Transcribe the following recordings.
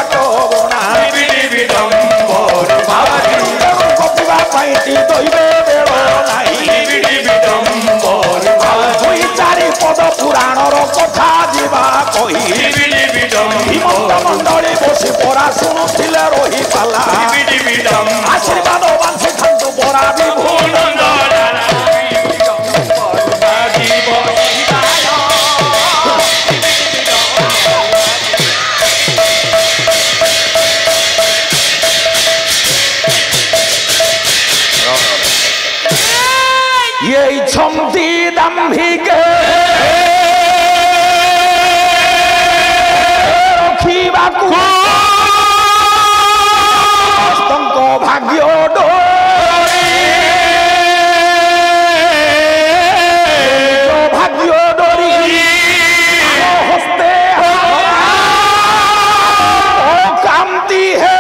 बाटो बना कपिवा पाइटी दइबे बेल नाही दुई चारि पद पुराणर कथा जीवा कही हिमंत मंडली बसी परा शुणुथिले रही पाला आशीर्वाद बांधि खांतु बरा विभून ये छमती दम्भिक रखिबाकु स्तंक भाग्य डोरी भाग्य डोरी हस्ते कामती है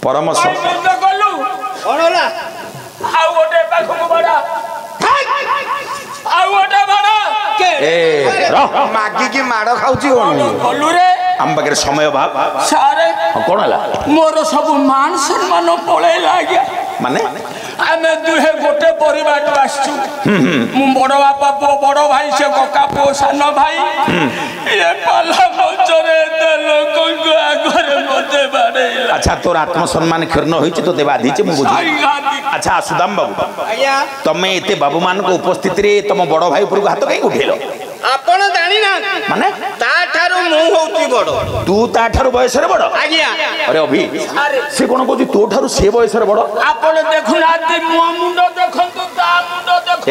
परमश मागी की माड़ खाऊची आम पाखे समय भाव सारे कौन है मोर सब मान सम्मान पलैला आज्ञा माने आम दुहे गोटे परिवार आसचु बड़ बापा पु बड़ भाई से कका पु सान भाई ये पाला मंचरे अच्छा तोर आत्मसम्मान क्षीर्ण होइछि तो देवाधी मु बुझी अच्छा सुदाम बाबू तमे एते बाबू मान को उपस्थिति रे तम बड़ भाई ऊपर हाथ कहीं उठेलो आपण जानी ना माने ता ठारू मु होती बड़ तू ता ठारू बयस रे बड़ आज्ञा अरे अभी से कोन कहू तो ठारू से बयस रे बड़ आपण देखुना मो मुंड देखंतु ता मुंड देखो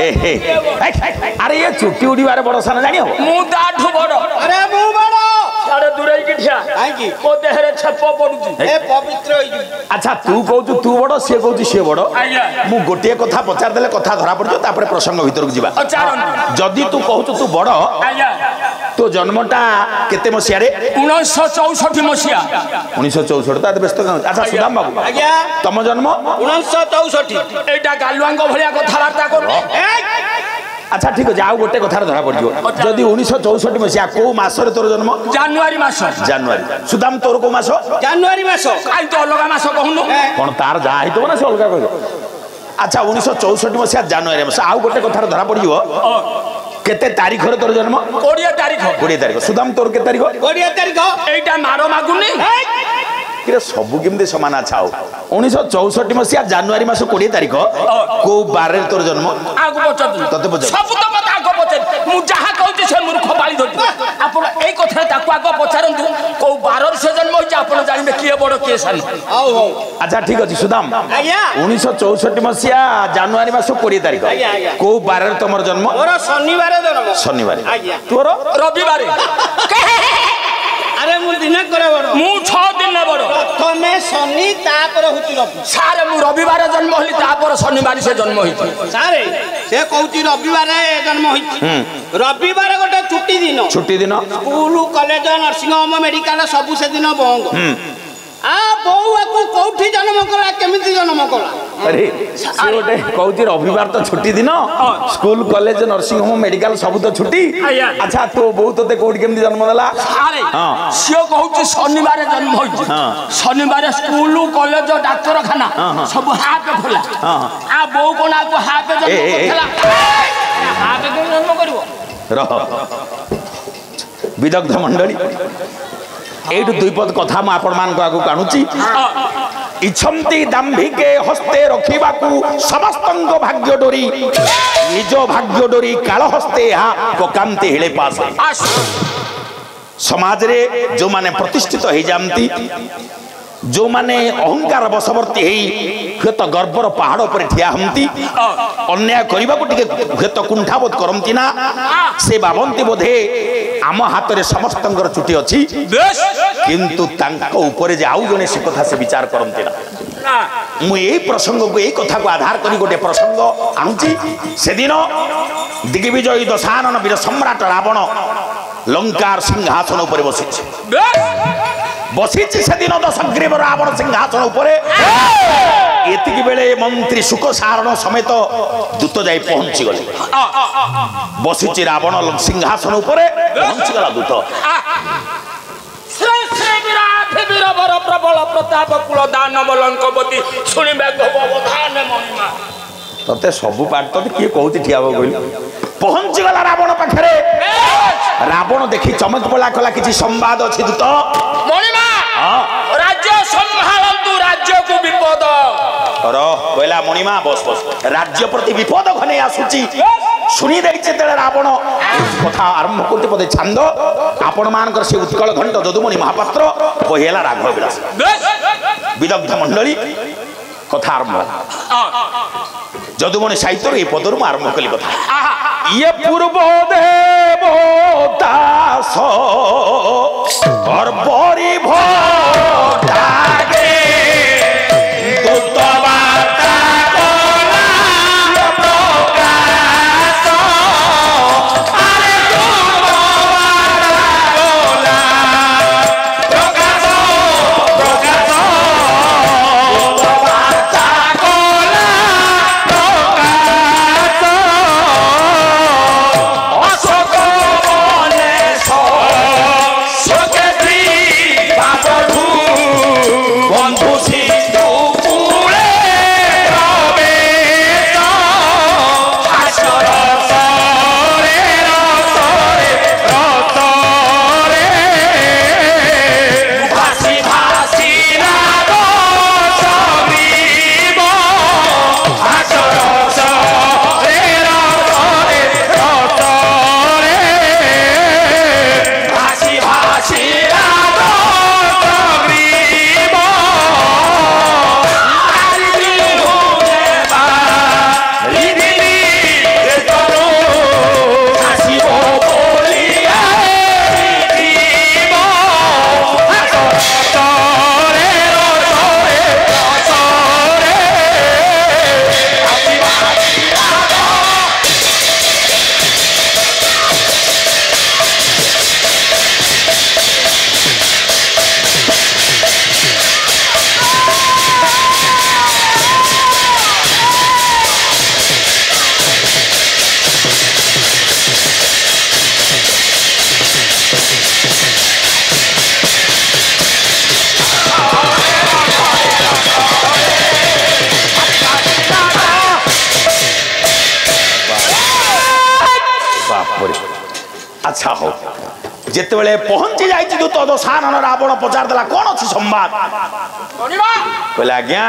अरे ये चुट्टी उड़ीबारे बड़ सान जानि हो मु ताठू बड़ अरे मु बड़ सारे दूरे की ठिया काई मो देहरे छप पडुची ए पवित्र होई अच्छा तू कहू तू बड़ से कहू से बड़ आज्ञा मु गोटे कथा पचार देले कथा धरा पड़जो तापर प्रसंग भीतर को जीवा जदी तू कहू तू बड़ आज्ञा तो जन्मटा केते मसिया रे 1964 मसिया 1964 ता व्यस्त अच्छा सुदाम बाबू आज्ञा तम जन्म 1964 एटा गालुआंग भलिया कथा वार्ता कर अच्छा ठीक है जाओ गोटे कथार धरा पड़ो जदि 1964 मसीहा को मासरे तोर जन्म जनवरी मास जनवरी सुदाम तोर को मास जनवरी मास काई तो अलगा मास कहनु कोन तार जा हितो ना से अलगा कहयो अच्छा 1964 मसीहा जनवरी मास आउ गोटे कथार धरा पड़ियो केते तारीख रे तोर जन्म 20 तारीख सुदाम तोर के तारीख 20 तारीख एटा मारो मागुनी कि सबू केमती समान अच्छा 1964 मसीहा जनवरी मास 20 तारीख को बारे तोर जन्म आगु पचत तते पचत सब तो मत आगु पचत मु जहा कहउती से मूर्ख बाली धरती आपण एई कथा ताकू आगु पचारंतु को बारर से जन्म होई आपण जानिबे किए बड़ किए सान आउ हो अच्छा ठीक अछि सुदाम आज्ञा 1964 मसीहा जनवरी मास 20 तारीख को बारे तमर जन्म मोर शनिवार जन्म शनिवार आज्ञा तोर रविवार अरे मु दिन करे बड़ मु 6 दिन बड़ प्रथमे शनि तापर हुति रवि सारे मु रविवार जन्म होली तापर शनिवार से जन्म होई सारे से कहउती रविवार जन्म होई रविवार गोटे छुट्टी दिन school college nursing home medical सब से दिन बंद आ बउआ को कोठी जन्म कला केमिति जन्म कला अरे से गोटे कहउती रविवार तो छुट्टी दिन school college nursing home medical सब तो छुट्टी अच्छा तो बहुत ते कोठी केमिति जन्म देला अरे सियो कहउती शनिवार जन्म होई शनिवार स्कूल कॉलेज डाक्तरखाना सब हाथ खोला आ बउ कोना को हाथ जन्म करला हाथ जन्म करिवो रह विदग्ध मंडली एठु दुई पद कथा म आपण मान को आगु कानुची इच्छन्ति दाम्भिके हस्ते रखिबाकू समस्तंग भाग्य डोरी निज भाग्य डोरी काल हस्ते पकांति हेले पास समाज रे जो माने प्रतिष्ठित हो जाती जो माने अहंकार बशवर्ती हेत गर्वर पहाड़ पर ठिया हमती अन्याय करबा को टिके हेत कुंठाबोध करमती ना से बाबंती बोधे आम हाथ रे समस्तंगर चुटी अछि किंतु तांको ऊपर जे आउ जने से कथा से विचार करमती ना मु एई प्रसंग को एई कथा को आधार करी गोटे प्रसंग आनुची से दिन दिग्विजयी दशानन वीर सम्राट रावण लंकार सिंहासन ऊपर बसीची से दिन दशग्रीव रावण सिंहासन ऊपर एतिकी बेले मंत्री सुख सारण समेत दूत जाई पहुंची गले बसीची रावण सिंहासन ऊपर पहुंची गला दूत श्री श्री वीर वर प्रबल प्रताप कुल दानवलंकवती सुनिबे गोवधान महिमा तते सबु पाठ तो किए कहूती ठियाबो कहली पहुंची गला रावण पाखरे रावण देखि चमक पला कला किछि संवाद अछि दूत महिमा राज्य संभालंतु राज्य को विपद कहला मणिमा बस बस राज्य प्रति विपद घने आसुची सुनी दैछे तेरे रावण कथा आरंभ करते पदे छंद आपण मानकर से उत्कल घंट जदुमणि महापात्र बहेला राघव विलास विदग्ध मंडली कथा आरंभ जदुमणि साहित्य ए पदरु आरंभ कली कथा ये पूर्व देवदास और बरी भोटागे दूत वार्ता कोला प्रकाश अरे दूत वार्ता कोला प्रकाश अशोक बने बंधु सिंधु कूले प्रवेश हास्यर सरे रसरे भासी भासी नाद सग्रीव हास्यर सरे रसरे भासी भासी नाद अच्छा हो जिते बड़े पहुंची जाइए दूत दशानन रावण पचार देला कौन अच्छी संवाद कहले आज्ञा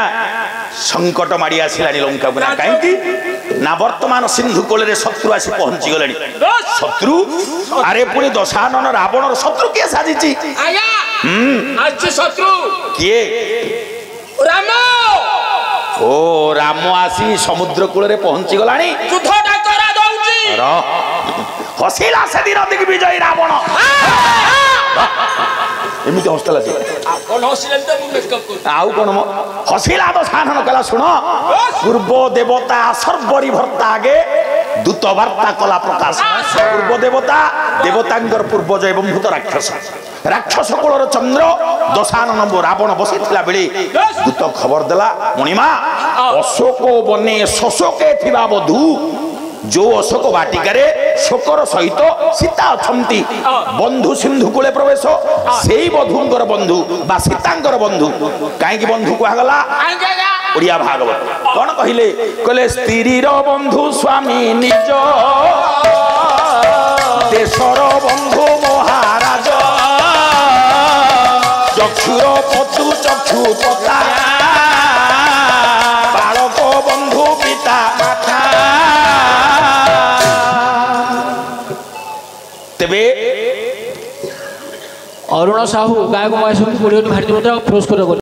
संकट माड़ी आसला लंका को कहीं ना वर्तमान सिंधु कोल शत्रु आसी पहुंची गले शत्रु अरे पुणी दशानन रावण शत्रु किए साजिची शत्रु किए राम ओ राम आसी समुद्र कूल पहुंची गलानी हसिला से दिन दिग्विजयी रावण एमती हसला से आउ कौन हसिला दशानन कला शुण पूर्व देवता सर्वरी भर्ता आगे दूत वार्ता कला प्रकाश पूर्व देवता देवतांगर पूर्वज एवं भूत राक्षस राक्षस कूलर चंद्र दशानन रावण बसी बेले दूत खबर देला मणिमा अशोक बने शोषके थिबा बधू जो अशोक वाटिकार शोकर सहित सीता अच्छी बंधु सिंधु कूले प्रवेश से बधुंकर बंधु बा सीतांकर बंधु कहीं बंधु कहगला ओडिया भागवत कौन कहले कहले स्त्रीर बंधु स्वामी निज देशर बंधु महाराज चक्षुर पतु चक्षु पता ତେବେ ଅରୁଣ ସାହୁ ଗାୟକ ମହେଶ କୋଡ଼ିଏ ଭାରି ପୁରସ୍କାର